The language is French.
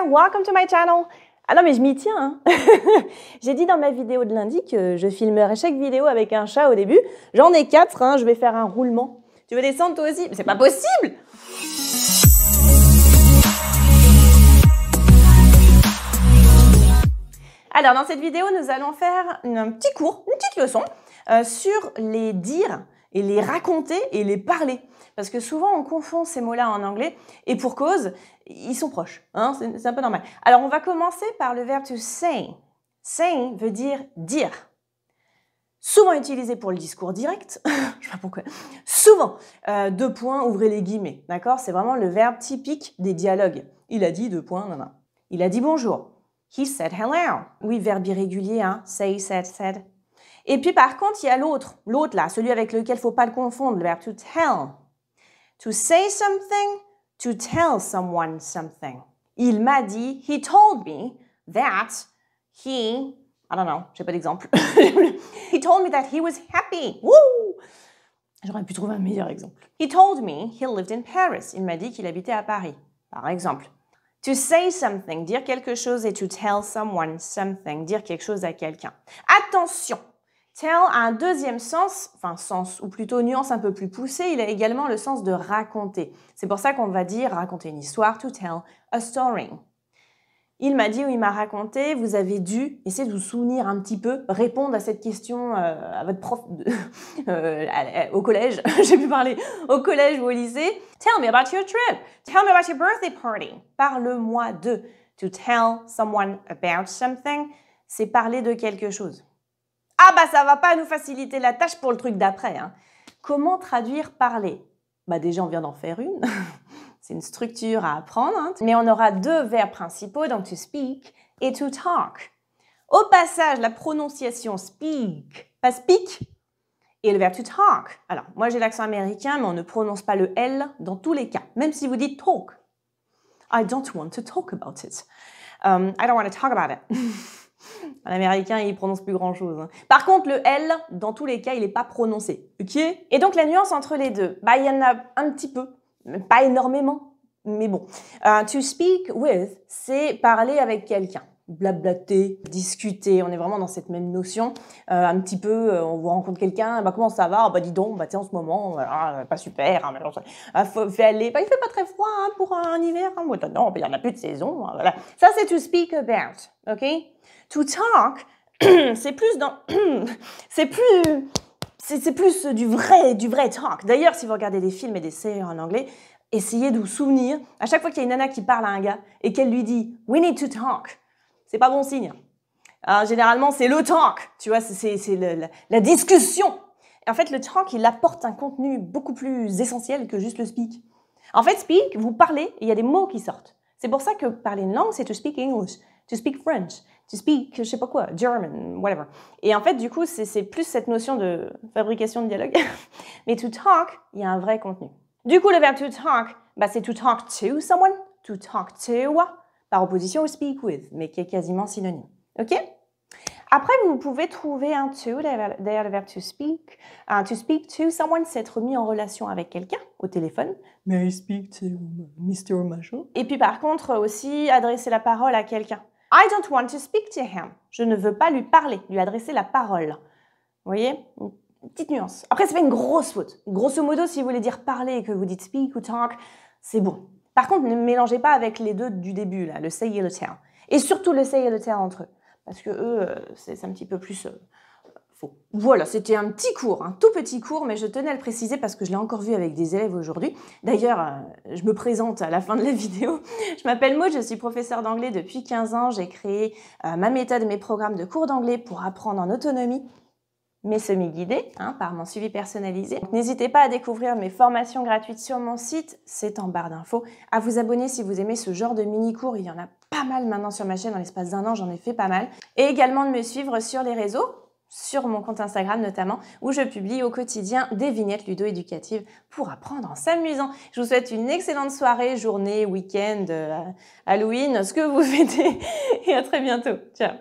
welcome to my channel. Ah non mais je m'y tiens, hein. J'ai dit dans ma vidéo de lundi que je filmerais chaque vidéo avec un chat au début. J'en ai 4, hein, je vais faire un roulement. Tu veux descendre toi aussi? Mais c'est pas possible! Alors dans cette vidéo, nous allons faire un petit cours, une petite leçon sur les dire et les raconter et les parler. Parce que souvent, on confond ces mots-là en anglais et pour cause, ils sont proches. Hein, c'est un peu normal. Alors, on va commencer par le verbe to say. Say veut dire dire. Souvent utilisé pour le discours direct. Je sais pas pourquoi. Souvent. Deux points, ouvrez les guillemets. D'accord? C'est vraiment le verbe typique des dialogues. Il a dit deux points, non, non. Il a dit bonjour. He said hello. Oui, verbe irrégulier, hein. Say, said, said. Et puis par contre, il y a l'autre là, celui avec lequel il ne faut pas le confondre, le verbe to tell. To say something, to tell someone something. Il m'a dit, he told me that he, I don't know, j'ai pas d'exemple. He told me that he was happy. Woo! J'aurais pu trouver un meilleur exemple. He told me he lived in Paris. Il m'a dit qu'il habitait à Paris, par exemple. To say something, dire quelque chose, et to tell someone something, dire quelque chose à quelqu'un. Attention! Tell a un deuxième sens, enfin sens ou plutôt nuance un peu plus poussée, il a également le sens de raconter. C'est pour ça qu'on va dire raconter une histoire, to tell a story. Il m'a dit ou il m'a raconté, vous avez dû, essayer de vous souvenir un petit peu, répondre à cette question à votre prof au collège, j'ai pu parler au collège ou au lycée. Tell me about your trip, tell me about your birthday party. Parle-moi de. To tell someone about something, c'est parler de quelque chose. Ah bah ça va pas nous faciliter la tâche pour le truc d'après. Hein. Comment traduire parler? Bah déjà on vient d'en faire une. C'est une structure à apprendre. Hein. Mais on aura deux verbes principaux, donc to speak et to talk. Au passage, la prononciation speak, pas speak, et le verbe to talk. Alors moi j'ai l'accent américain, mais on ne prononce pas le L dans tous les cas. Même si vous dites talk. I don't want to talk about it. I don't want to talk about it. L'américain, il prononce plus grand-chose. Hein. Par contre, le L, dans tous les cas, il n'est pas prononcé. Ok? Et donc, la nuance entre les deux, bah, il y en a un petit peu, pas énormément, mais bon. To speak with, c'est parler avec quelqu'un. Blablater, discuter, on est vraiment dans cette même notion. Un petit peu, on vous rencontre quelqu'un, bah, comment ça va? Bah, dis donc, bah, en ce moment, pas super, hein, fait aller, bah, il fait pas très froid hein, pour un hiver, hein, non, il y en a plus de saison, hein, voilà. Ça, c'est to speak about, ok? To talk, c'est plus dans, c'est plus du vrai talk. D'ailleurs, si vous regardez des films et des séries en anglais, essayez de vous souvenir, à chaque fois qu'il y a une nana qui parle à un gars et qu'elle lui dit « we need to talk », c'est pas bon signe. Généralement, c'est le talk, tu vois, c'est la discussion. Et en fait, le talk, il apporte un contenu beaucoup plus essentiel que juste le speak. En fait, speak, vous parlez et il y a des mots qui sortent. C'est pour ça que parler une langue, c'est to speak English, to speak French, to speak, je sais pas quoi, German, whatever. Et en fait, du coup, c'est plus cette notion de fabrication de dialogue. Mais to talk, il y a un vrai contenu. Du coup, le verbe to talk, bah, c'est to talk to someone, to talk to, par opposition au speak with, mais qui est quasiment synonyme. OK? Après, vous pouvez trouver un to derrière le verbe to speak. To speak to someone, c'est être mis en relation avec quelqu'un au téléphone. May I speak to Mr. Machin? Et puis par contre, aussi adresser la parole à quelqu'un. I don't want to speak to him. Je ne veux pas lui parler, lui adresser la parole. Vous voyez? Une petite nuance. Après, c'est pas une grosse faute. Grosso modo, si vous voulez dire parler et que vous dites speak ou talk, c'est bon. Par contre, ne mélangez pas avec les deux du début, là, le say et le tell. Et surtout le say et le tell entre eux. Parce que eux, c'est un petit peu plus faux. Voilà, c'était un petit cours, un tout petit cours, mais je tenais à le préciser parce que je l'ai encore vu avec des élèves aujourd'hui. D'ailleurs, je me présente à la fin de la vidéo. Je m'appelle Maud, je suis professeure d'anglais depuis 15 ans. J'ai créé ma méthode et mes programmes de cours d'anglais pour apprendre en autonomie, mais semi-guidés, hein, par mon suivi personnalisé. N'hésitez pas à découvrir mes formations gratuites sur mon site, c'est en barre d'infos. À vous abonner si vous aimez ce genre de mini-cours, il y en a pas mal maintenant sur ma chaîne, dans l'espace d'un an, j'en ai fait pas mal. Et également de me suivre sur les réseaux, sur mon compte Instagram notamment, où je publie au quotidien des vignettes ludo-éducatives pour apprendre en s'amusant. Je vous souhaite une excellente soirée, journée, week-end, Halloween, ce que vous fêtez, et à très bientôt. Ciao!